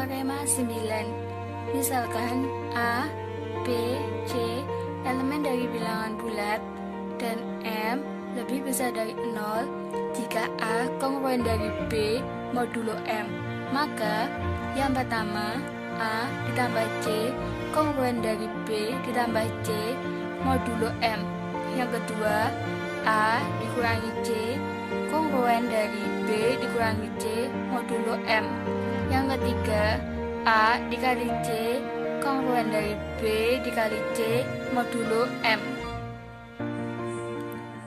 teorema 9. Misalkan A, B, C elemen dari bilangan bulat dan M lebih besar dari 0 jika A kongruen dari B modulo M. Maka yang pertama A ditambah C kongruen dari B ditambah C modulo M. Yang kedua A dikurangi C kongruen dari B dikurangi C modulo M. Yang ketiga A dikali C kongruen dari B dikali C modulo M.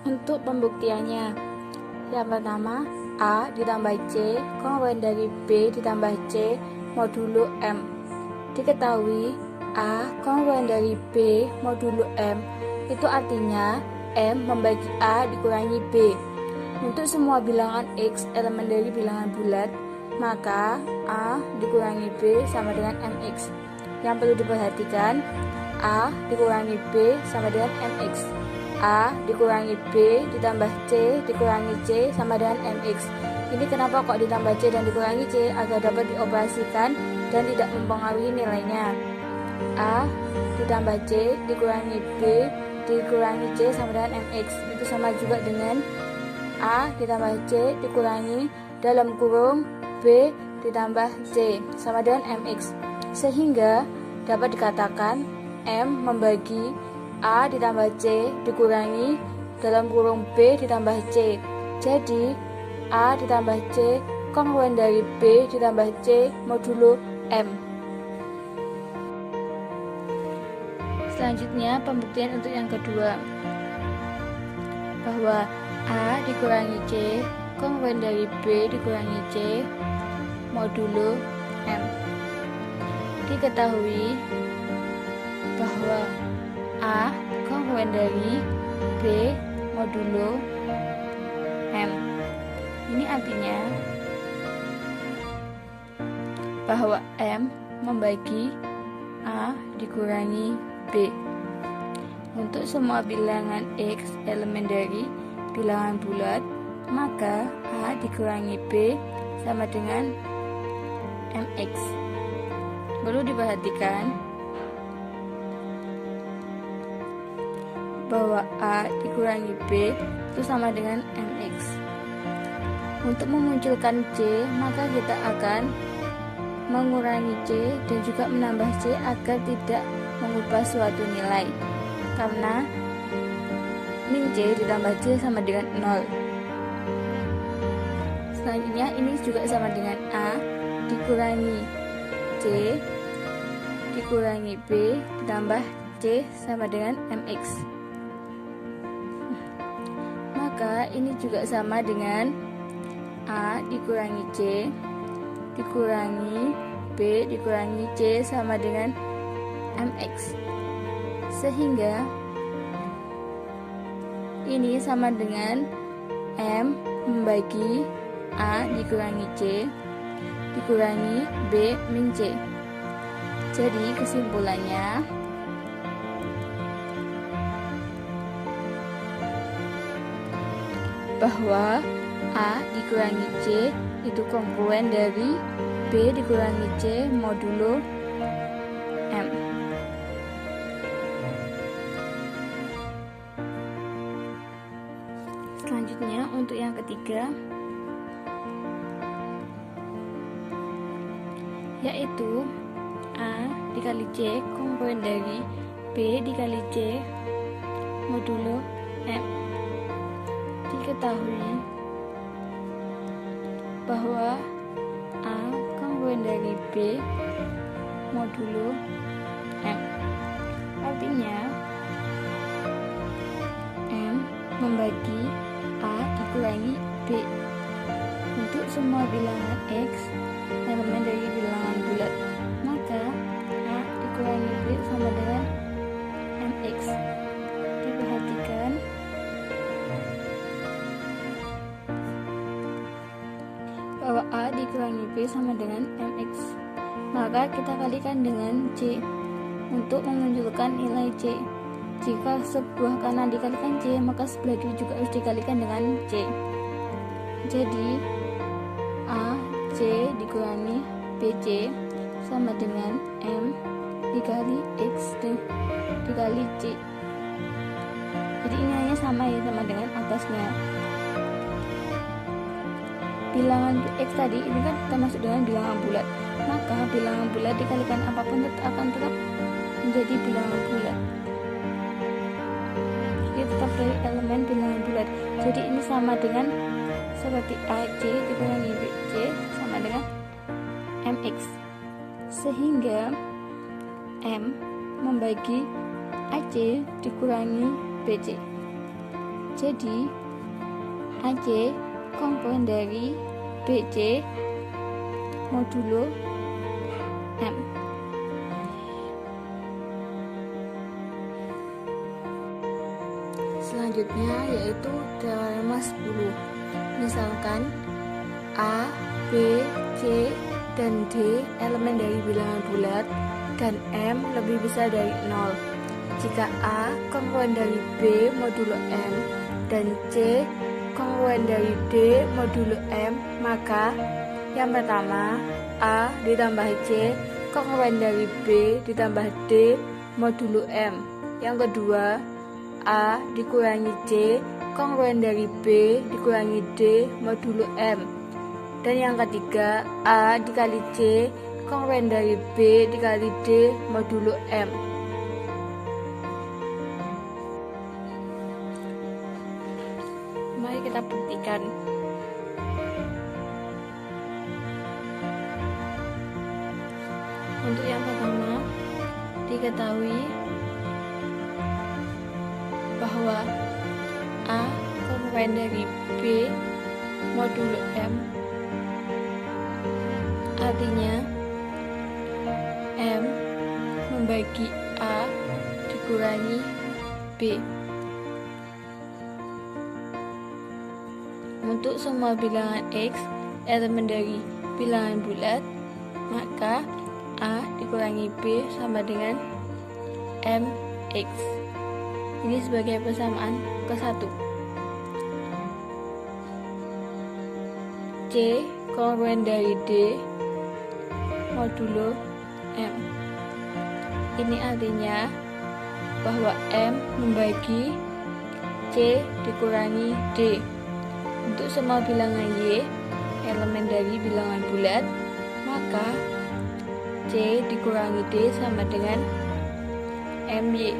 Untuk pembuktiannya, yang pertama A ditambah C kongruen dari B ditambah C modulo M. Diketahui A kongruen dari B modulo M itu artinya M membagi A dikurangi B. Untuk semua bilangan X elemen dari bilangan bulat, maka A dikurangi B sama dengan MX. Yang perlu diperhatikan, A dikurangi B sama dengan MX. A dikurangi B ditambah C dikurangi C sama dengan MX. Ini kenapa kok ditambah C dan dikurangi C? Agar dapat dioperasikan dan tidak mempengaruhi nilainya. A ditambah C dikurangi B dikurangi C sama dengan MX. Itu sama juga dengan A ditambah C dikurangi dalam kurung B ditambah C sama dengan MX. Sehingga dapat dikatakan M membagi A ditambah C dikurangi dalam kurung B ditambah C. Jadi A ditambah C kongruen dari B ditambah C modulo M. Selanjutnya pembuktian untuk yang kedua, bahwa A dikurangi C kongruen dari B dikurangi C modulo M. Diketahui bahwa A kongruen dari B modulo M. Ini artinya bahwa M membagi A dikurangi B. Untuk semua bilangan X elemen dari bilangan bulat, maka A dikurangi B sama dengan MX. Perlu diperhatikan bahwa A dikurangi B itu sama dengan MX. Untuk memunculkan C, maka kita akan mengurangi C dan juga menambah C agar tidak mengubah suatu nilai. Karena min C ditambah C sama dengan 0. Selanjutnya ini juga sama dengan A dikurangi C dikurangi B ditambah C sama dengan MX. Maka ini juga sama dengan A dikurangi C dikurangi B dikurangi C sama dengan MX. Sehingga ini sama dengan M membagi A dikurangi C dikurangi B min C. Jadi kesimpulannya bahwa A dikurangi C itu kongruen dari B dikurangi C modulo M. Selanjutnya untuk yang ketiga, yaitu A dikali C kongruen dari B dikali C modulo M. Diketahui bahwa A kongruen dari B modulo M. Artinya M membagi A dikurangi B. Untuk semua bilangan X elemen dari bilangan bulat, maka A dikurangi B sama dengan MX. Diperhatikan bahwa A dikurangi B sama dengan MX. Maka kita kalikan dengan C untuk memunculkan nilai C. Jika sebuah kanan dikalikan C, maka sebelah kiri juga harus dikalikan dengan C. Jadi A C dikurangi BC sama dengan M dikali X dikali C. Jadi ini hanya sama dengan atasnya. Bilangan X tadi ini kan termasuk dengan bilangan bulat, maka bilangan bulat dikalikan apapun akan tetap menjadi bilangan bulat. Jadi tetap dari elemen bilangan bulat. Jadi ini sama dengan seperti AC dikurangi BC sama dengan MX, sehingga M membagi AC dikurangi BC. Jadi AC komponen dari BC modulo M. Selanjutnya yaitu teorema 10. Misalkan A, B, C, dan D elemen dari bilangan bulat dan M lebih besar dari 0. Jika A komponen dari B modulo M dan C komponen dari D modulo M, maka yang pertama A ditambah C komponen dari B ditambah D modulo M. Yang kedua A dikurangi C komponen dari B dikurangi D modulo M. Dan yang ketiga A dikali C komponen dari B dikali D modulo M. Mari kita buktikan. Untuk yang pertama, diketahui bahwa A komponen dari B modulo M, artinya M membagi A dikurangi B. Untuk semua bilangan X elemen dari bilangan bulat, maka A dikurangi B sama dengan MX. Ini sebagai persamaan ke-1. C komponen dari D modulo M. Ini artinya bahwa M membagi C dikurangi D. Untuk semua bilangan Y elemen dari bilangan bulat, maka C dikurangi D sama dengan MY.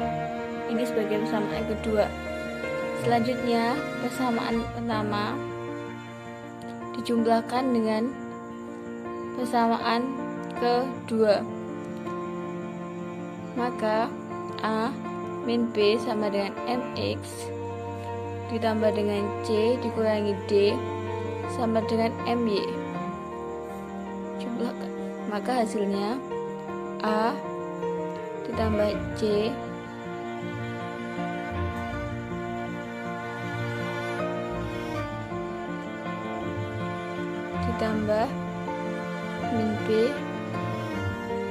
Ini sebagai persamaan kedua. Selanjutnya persamaan pertama dijumlahkan dengan persamaan kedua, maka A min B sama dengan MX ditambah dengan C dikurangi D sama dengan MY. Jumlahkan, maka hasilnya A ditambah C ditambah min B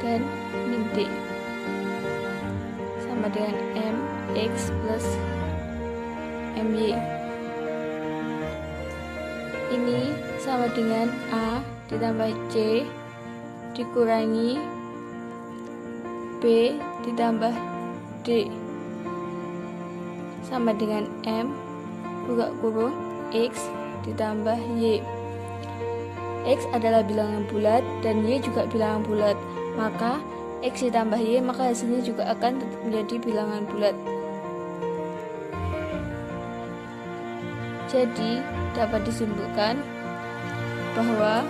dan min D sama dengan MX plus MY. Ini sama dengan A ditambah C dikurangi B ditambah D sama dengan M buka kurung X ditambah Y. X adalah bilangan bulat dan Y juga bilangan bulat, maka X ditambah Y maka hasilnya juga akan tetap menjadi bilangan bulat. Jadi dapat disimpulkan bahwa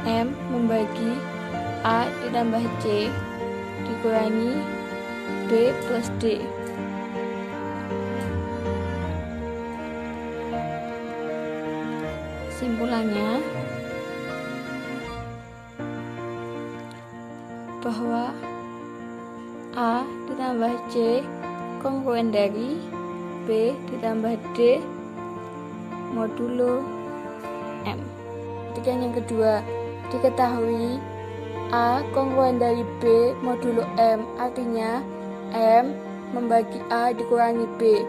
M membagi A ditambah C dikurangi B plus D. Simpulannya bahwa A ditambah C komponen dari B ditambah D modulo M. Kemudian yang kedua, diketahui A komponen dari B modulo M, artinya M membagi A dikurangi B.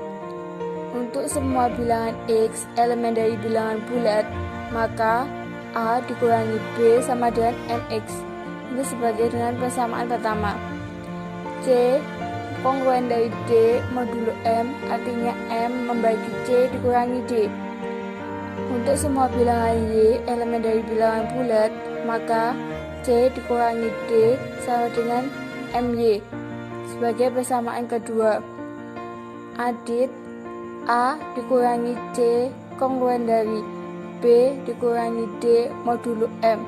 Untuk semua bilangan X elemen dari bilangan bulat, maka A dikurangi B sama dengan MX. Ini sebagai dengan persamaan pertama. C kongruen dari D modulo M, artinya M membagi C dikurangi D. Untuk semua bilangan Y elemen dari bilangan bulat, maka C dikurangi D sama dengan MY. Sebagai persamaan kedua, adit A dikurangi C kongruen dari B dikurangi D modulo M.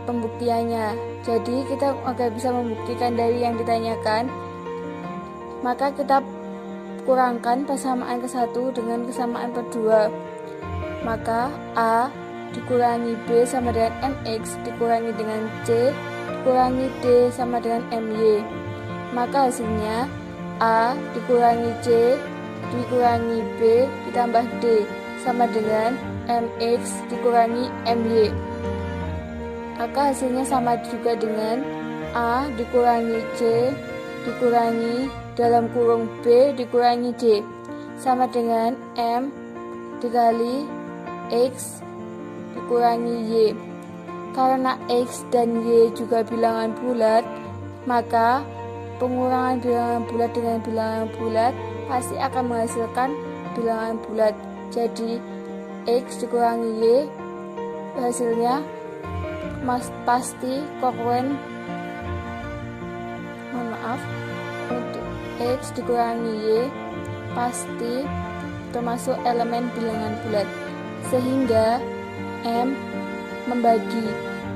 Pembuktiannya, jadi kita agar bisa membuktikan dari yang ditanyakan, maka kita kurangkan persamaan ke-1 dengan kesamaan kedua. Maka A dikurangi B sama dengan MX dikurangi dengan C dikurangi D sama dengan MY. Maka hasilnya A dikurangi C dikurangi B ditambah D sama dengan MX dikurangi MY. Maka hasilnya sama juga dengan A dikurangi C dikurangi dalam kurung B dikurangi D sama dengan M dikali X dikurangi Y. Karena X dan Y juga bilangan bulat, maka pengurangan bilangan bulat dengan bilangan bulat pasti akan menghasilkan bilangan bulat. Jadi X dikurangi Y hasilnya pasti kongruen. Untuk X dikurangi Y pasti termasuk elemen bilangan bulat, sehingga M membagi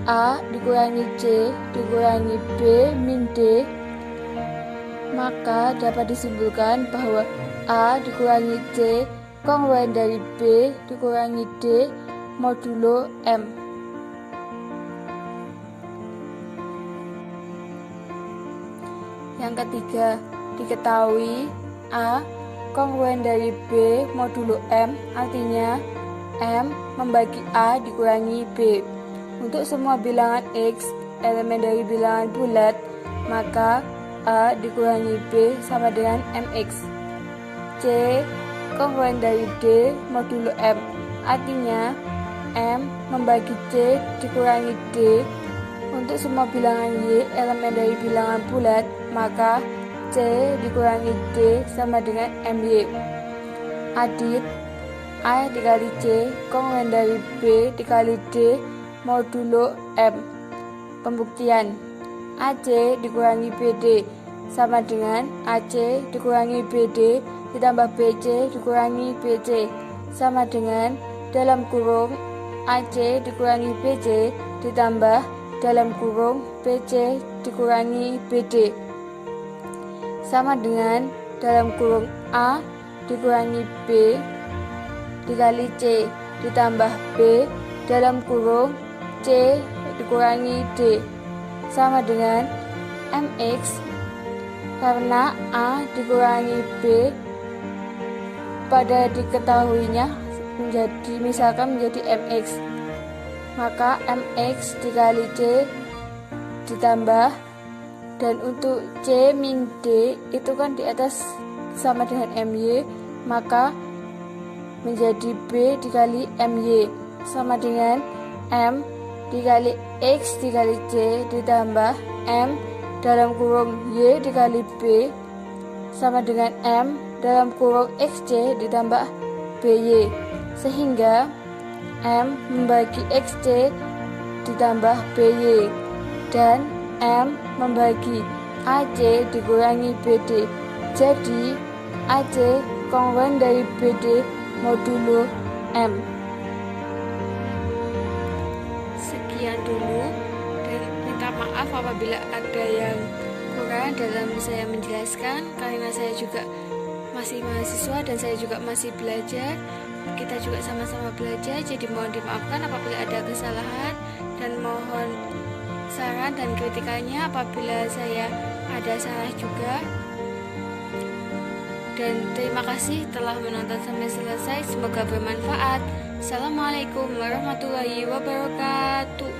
A dikurangi C dikurangi B min D. Maka dapat disimpulkan bahwa A dikurangi C kongruen dari B dikurangi D modulo M. Yang ketiga, diketahui A kongruen dari B modulo M, artinya M membagi A dikurangi B. Untuk semua bilangan X elemen dari bilangan bulat, maka A dikurangi B sama dengan MX. C kongruen dari D modulo M, artinya M membagi C dikurangi D. Untuk semua bilangan Y elemen dari bilangan bulat, maka C dikurangi D sama dengan MY. Adit A dikali C kongruen dari B dikali D modulo M. Pembuktian, AC dikurangi BD sama dengan AC dikurangi BD ditambah BC dikurangi BC sama dengan dalam kurung AC dikurangi BC ditambah dalam kurung BC dikurangi BD sama dengan dalam kurung A dikurangi B dikali C ditambah B dalam kurung C dikurangi D sama dengan MX. Karena A dikurangi B pada diketahuinya misalkan menjadi MX, maka MX dikali C ditambah, dan untuk C min D itu kan di atas sama dengan MY, maka menjadi B dikali MY sama dengan M dikali X dikali C ditambah M dalam kurung Y dikali B sama dengan M dalam kurung XC ditambah BY, sehingga M membagi XC ditambah BY dan M membagi AC dikurangi BD. Jadi AC kongruen dari BD modulo M. Sekian dulu, dan minta maaf apabila ada yang kurang dalam saya menjelaskan, karena saya juga masih mahasiswa dan saya juga masih belajar. Kita juga sama-sama belajar, jadi mohon dimaafkan apabila ada kesalahan, dan mohon saran dan kritikannya apabila saya ada salah juga. Dan terima kasih telah menonton sampai selesai, semoga bermanfaat. Assalamualaikum warahmatullahi wabarakatuh.